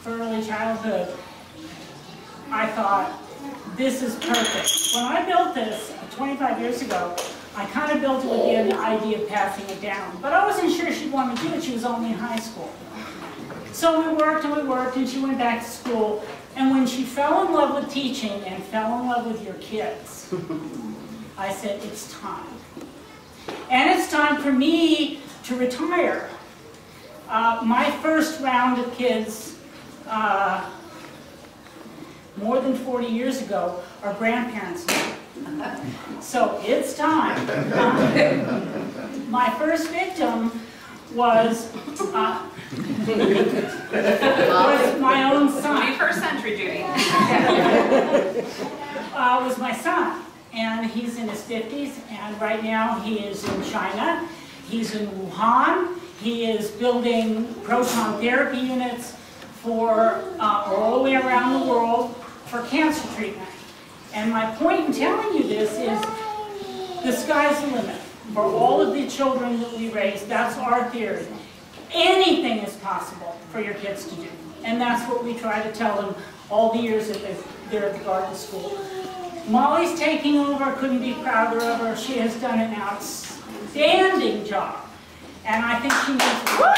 for early childhood, I thought, this is perfect. When I built this 25 years ago, I kind of built it with the idea of passing it down. But I wasn't sure she'd want to do it. She was only in high school. So we worked, and she went back to school. And when she fell in love with teaching and fell in love with your kids, I said, it's time. And it's time for me to retire. My first round of kids, more than 40 years ago, are grandparents now. So it's time. My first victim was my own son. 21st century, Judy. Was my son. And he's in his 50s, and right now he is in China. He's in Wuhan. He is building proton therapy units for all the way around the world for cancer treatment. And my point in telling you this is the sky's the limit. For all of the children that we raise, that's our theory. Anything is possible for your kids to do. And that's what we try to tell them all the years that they're at the garden school. Molly's taking over, couldn't be prouder of her. She has done an outstanding job. And I think she needs to work.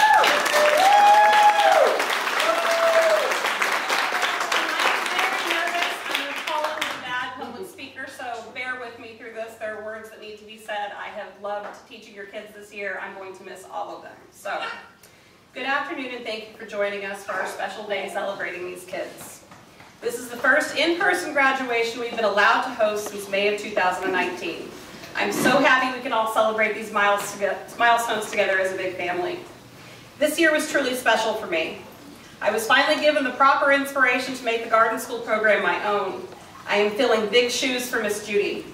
There are words that need to be said. I have loved teaching your kids this year. I'm going to miss all of them. So, good afternoon and thank you for joining us for our special day celebrating these kids. This is the first in-person graduation we've been allowed to host since May of 2019. I'm so happy we can all celebrate these milestones together as a big family. This year was truly special for me. I was finally given the proper inspiration to make the garden school program my own. I am filling big shoes for Miss Judy.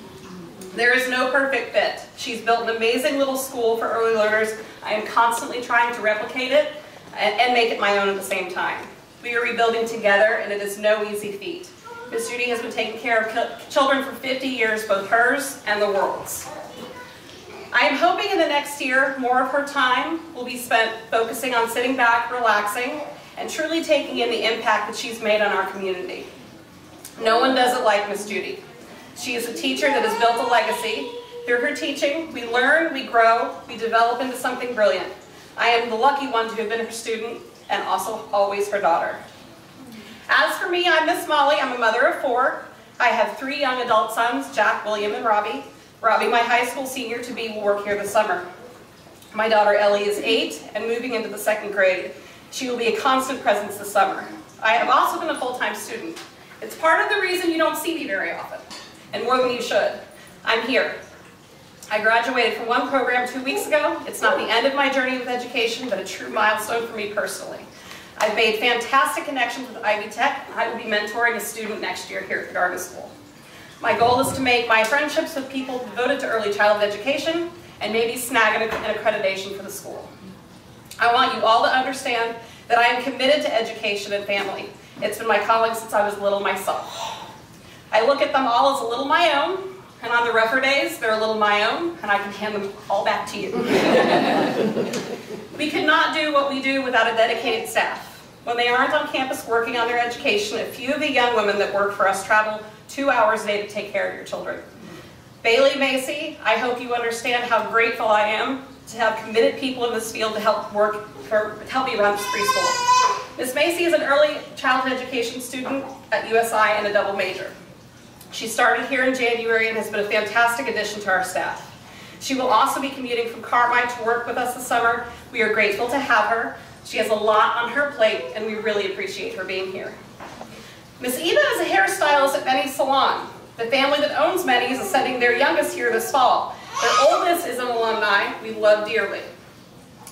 There is no perfect fit. She's built an amazing little school for early learners. I am constantly trying to replicate it and make it my own at the same time. We are rebuilding together, and it is no easy feat. Miss Judy has been taking care of children for 50 years, both hers and the world's. I am hoping in the next year, more of her time will be spent focusing on sitting back, relaxing, and truly taking in the impact that she's made on our community. No one does it like Miss Judy. She is a teacher that has built a legacy. Through her teaching, we learn, we grow, we develop into something brilliant. I am the lucky one to have been her student and also always her daughter. As for me, I'm Miss Molly. I'm a mother of 4. I have 3 young adult sons, Jack, William, and Robbie. Robbie, my high school senior to be, will work here this summer. My daughter Ellie is 8 and moving into the 2nd grade. She will be a constant presence this summer. I have also been a full-time student. It's part of the reason you don't see me very often. And more than you should. I'm here. I graduated from one program 2 weeks ago. It's not the end of my journey with education, but a true milestone for me personally. I've made fantastic connections with Ivy Tech. I will be mentoring a student next year here at the garden school. My goal is to make my friendships with people devoted to early childhood education and maybe snag an accreditation for the school. I want you all to understand that I am committed to education and family. It's been my calling since I was little myself. I look at them all as a little my own, and on the rougher days, they're a little my own, and I can hand them all back to you. We could not do what we do without a dedicated staff. When they aren't on campus working on their education, a few of the young women that work for us travel 2 hours a day to take care of your children. Bailey Macy, I hope you understand how grateful I am to have committed people in this field to help me run this preschool. Ms. Macy is an early childhood education student at USI and a double major. She started here in January and has been a fantastic addition to our staff. She will also be commuting from Carmine to work with us this summer. We are grateful to have her. She has a lot on her plate, and we really appreciate her being here. Miss Eva is a hairstylist at Benny's Salon. The family that owns Benny's is sending their youngest here this fall. Their oldest is an alumni we love dearly.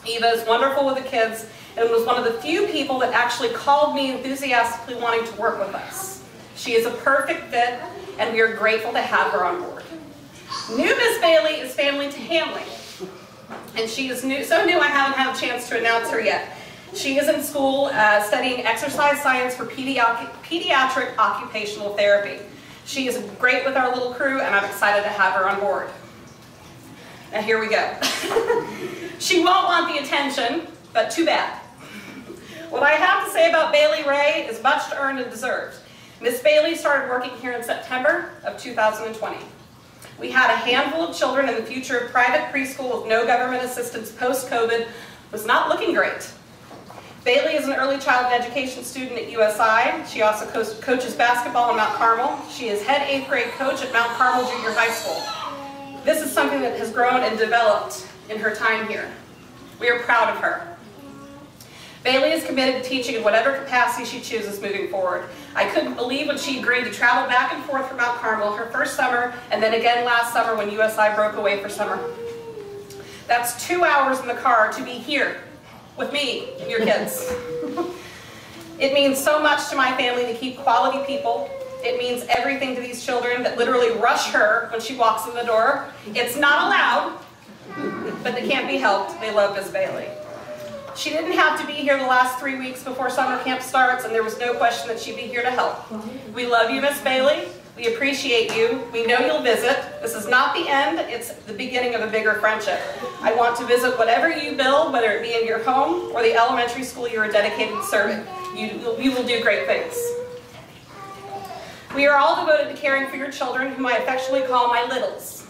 Eva is wonderful with the kids and was one of the few people that actually called me enthusiastically wanting to work with us. She is a perfect fit, and we are grateful to have her on board. New Miss Bailey is family to Hamley, and she is so new I haven't had a chance to announce her yet. She is in school studying exercise science for pediatric occupational therapy. She is great with our little crew, and I'm excited to have her on board. Now here we go. She won't want the attention, but too bad. What I have to say about Bailey Ray is much earned and deserved. Miss Bailey started working here in September of 2020. We had a handful of children, and the future of private preschool with no government assistance post-COVID was not looking great. Bailey is an early childhood education student at USI. She also coaches basketball in Mount Carmel. She is head 8th grade coach at Mount Carmel Junior High School. This is something that has grown and developed in her time here. We are proud of her. Bailey is committed to teaching in whatever capacity she chooses moving forward. I couldn't believe when she agreed to travel back and forth from Mount Carmel her first summer, and then again last summer when USI broke away for summer. That's 2 hours in the car to be here with me and your kids. It means so much to my family to keep quality people. It means everything to these children that literally rush her when she walks in the door. It's not allowed, but they can't be helped. They love Miss Bailey. She didn't have to be here the last 3 weeks before summer camp starts, and there was no question that she'd be here to help. We love you, Miss Bailey. We appreciate you. We know you'll visit. This is not the end. It's the beginning of a bigger friendship. I want to visit whatever you build, whether it be in your home or the elementary school you are dedicated to serving. You will do great things. We are all devoted to caring for your children, whom I affectionately call my littles.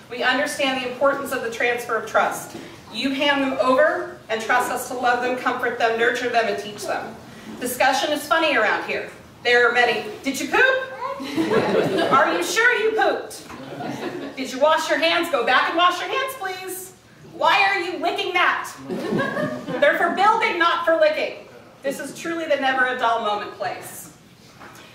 We understand the importance of the transfer of trust. You hand them over and trust us to love them, comfort them, nurture them, and teach them. Discussion is funny around here. There are many, did you poop? Are you sure you pooped? Did you wash your hands? Go back and wash your hands, please. Why are you licking that? They're for building, not for licking. This is truly the never a dull moment place.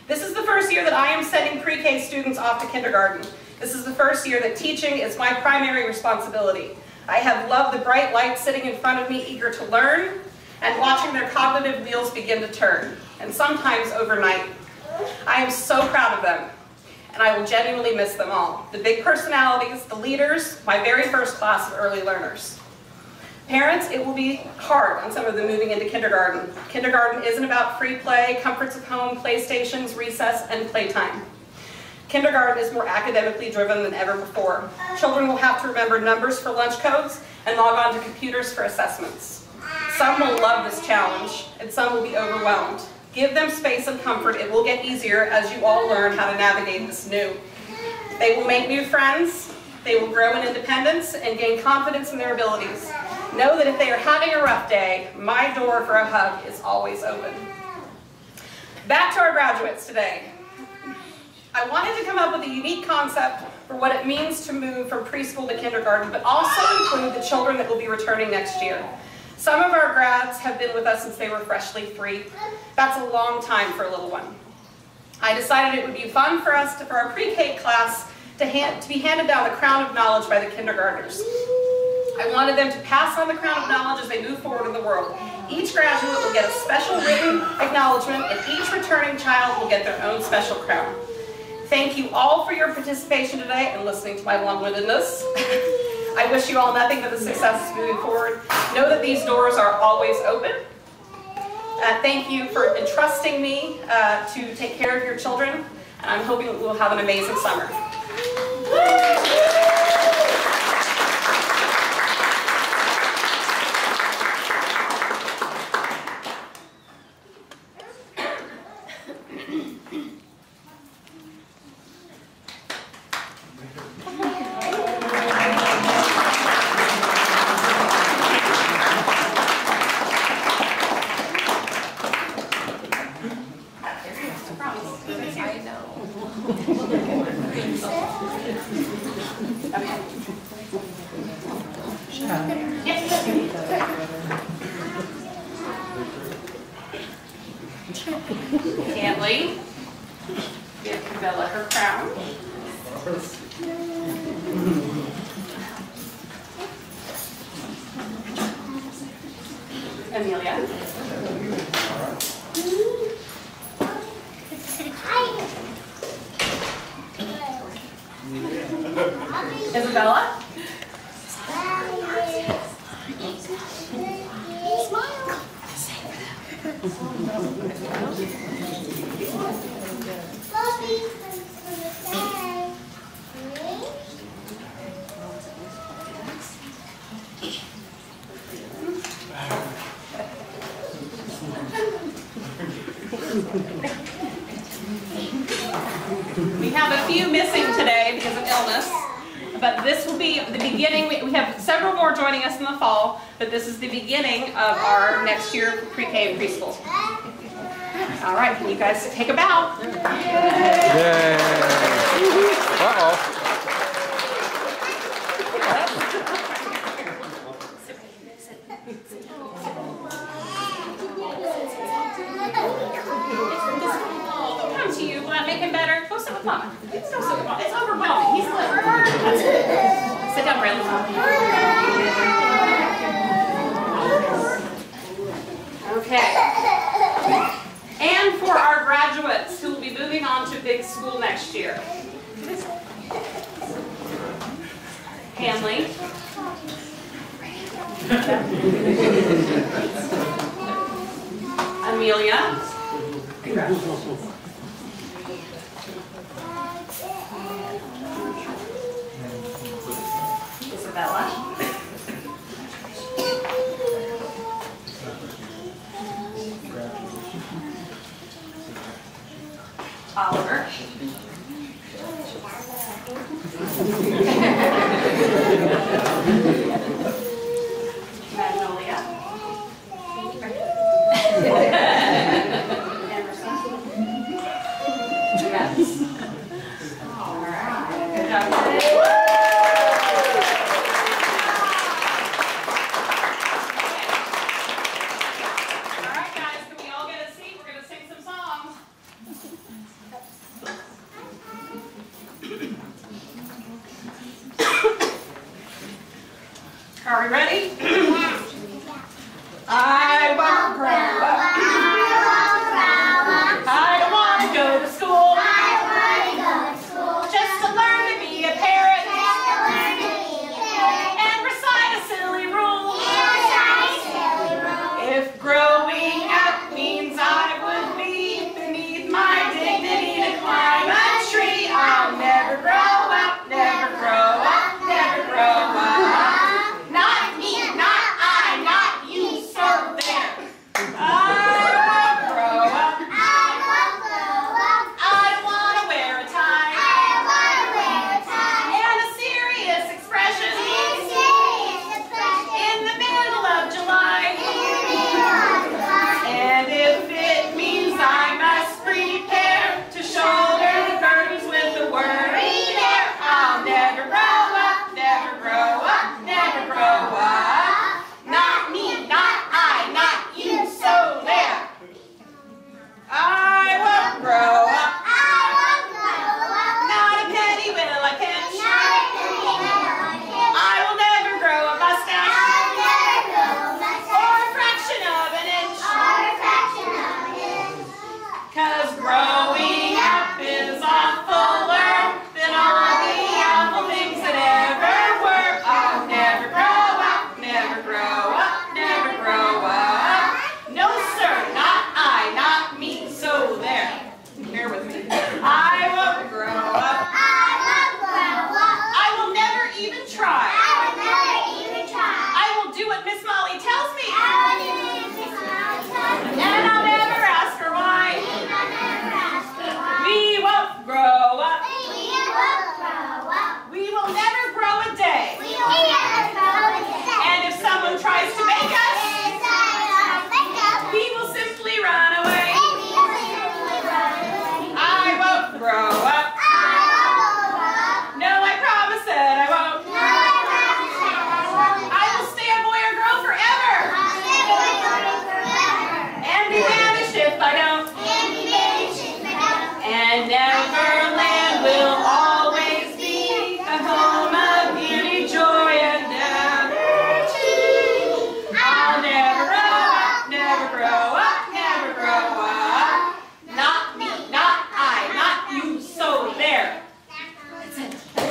This is the first year that I am sending pre-K students off to kindergarten. This is the first year that teaching is my primary responsibility. I have loved the bright lights sitting in front of me, eager to learn, and watching their cognitive wheels begin to turn, and sometimes overnight. I am so proud of them, and I will genuinely miss them all. The big personalities, the leaders, my very first class of early learners. Parents, it will be hard on some of them moving into kindergarten. Kindergarten isn't about free play, comforts of home, playstations, recess, and playtime. Kindergarten is more academically driven than ever before. Children will have to remember numbers for lunch codes and log on to computers for assessments. Some will love this challenge, and some will be overwhelmed. Give them space and comfort. It will get easier as you all learn how to navigate this new. They will make new friends. They will grow in independence and gain confidence in their abilities. Know that if they are having a rough day, my door for a hug is always open. Back to our graduates today. I wanted to come up with a unique concept for what it means to move from preschool to kindergarten, but also include the children that will be returning next year. Some of our grads have been with us since they were freshly 3. That's a long time for a little one. I decided it would be fun for us, for our pre-K class, to be handed down the crown of knowledge by the kindergartners. I wanted them to pass on the crown of knowledge as they move forward in the world. Each graduate will get a special written acknowledgement, and each returning child will get their own special crown. Thank you all for your participation today and listening to my long-windedness. I wish you all nothing but the success moving forward. Know that these doors are always open. Thank you for entrusting me to take care of your children, and I'm hoping that we'll have an amazing summer. Cantley, give Cabela her crown. Amelia. Isabella. We have a few missing today because of illness, but this will be the beginning. We have several more joining us in the fall, but this is the beginning of our next year of pre-K and preschool. All right, can you guys take a bow? Yay! Uh-oh. Come to you. Will that make him better? Go sit with Mama. Don't sit with Mama. It's overwhelming. He's little. That's it. Sit down, Brandon. Okay. And for our graduates who will be moving on to big school next year. Hanley. Amelia. Isabella. Oliver. Magnolia. Emerson. Yes. All right. Good job. Are we ready? I won't grow up. I don't want to go to school. Just to learn to be a parrot. And recite a silly rule. If growing up means I would be beneath my dignity to climb a tree, I'll never grow up, never grow up, never grow up. Not me, not I, not you, so there. I won't grow up. I don't want to wear a tie. And a serious expression in the middle of July. And if it means I must prepare to shoulder the burdens with the worry there, I'll never grow up, never grow up, never grow up. Not me, not I, not you, so there. I won't grow up. Not a penny will I pinch. I will never grow a mustache or a fraction of an inch. 'Cause growing up is awfuler than all the awful things that ever were. I'll never grow up, never grow up, never grow up. No sir, not I, not me, so there. Bear with me. I won't grow up. I will never even try. I will do what Miss Molly tells me. And I'll never ask her why. We won't grow up. We will never grow a day. And if someone tries to make us, we will simply run away. I won't grow up. No, I promise that I won't. I will stay a boy or girl forever. And be banished if I don't. And Neverland will always be a home of beauty, joy, and liberty. I'll never grow up, never grow up, never grow up. Not me, not I, not you, so there. That's it. And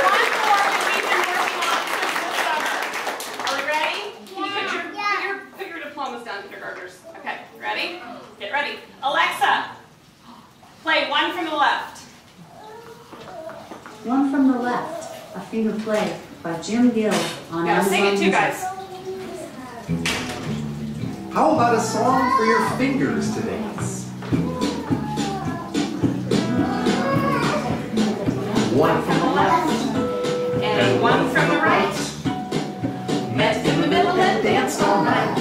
one more that we've been working on since this summer. Are we ready? Can you put your diplomas down, kindergartners? Okay, ready? Get ready. Alexa, play One from the Left. One from the Left, a finger play by Jim Gill on Now sing it too, Amazon guys. How about a song for your fingers to dance? One from the left and one from the right. met in the middle and danced all night.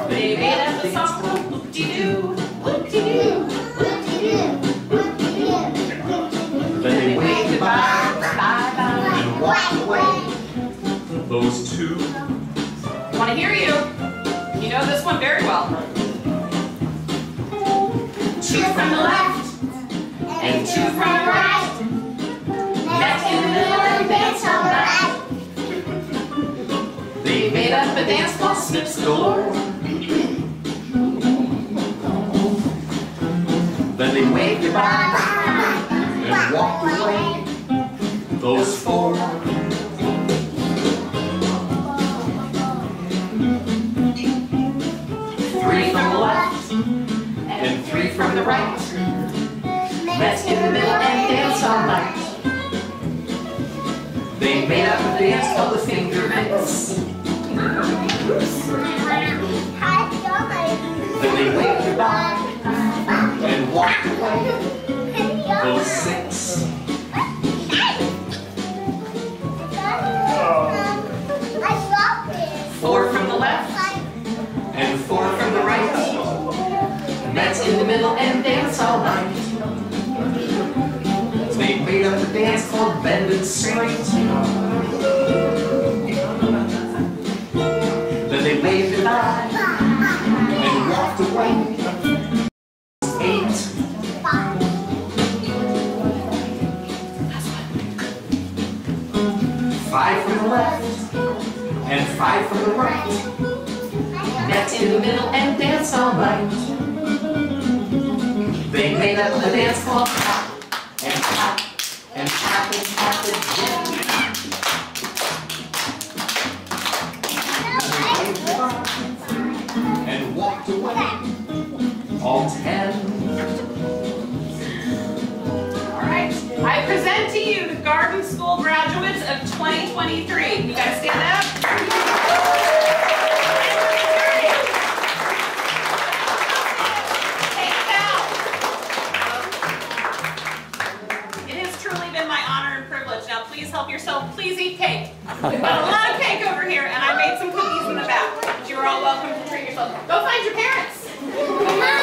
They made up a song, whoop-de-doo, whoop-de-doo, whoop-de-doo, whoop-de-doo. Then they waved goodbye Bye-bye. and walked away. Those two. I want to hear you. You know this one very well. Two from the left and two from the right. Met in the middle and danced all night. They made up a dance called Snips Galore. Then they waved goodbye and walked away. Those four. Three from the left and three from the right. Met in the middle and danced all night. They made up a dance called the finger mix. Then they waved goodbye and walked away. Those six. Four from the left and four from the right. Met in the middle and danced all night. They made up a dance called Bend and Straight. Then they waved goodbye and walked away. Eight. Five from the left and five from the right. Met in the middle and danced all night. They made up a dance called Pop and Pop and Pop and Pop again. And walked away. All 10. All right. I present to you the Garden School graduates of 2023. You guys stand up. Take it out. It has truly been my honor and privilege. Now please help yourself. Please eat cake. We've got a lot of cake over here, and I made some cookies in the back. But you are all welcome to treat yourself. Go find your parents.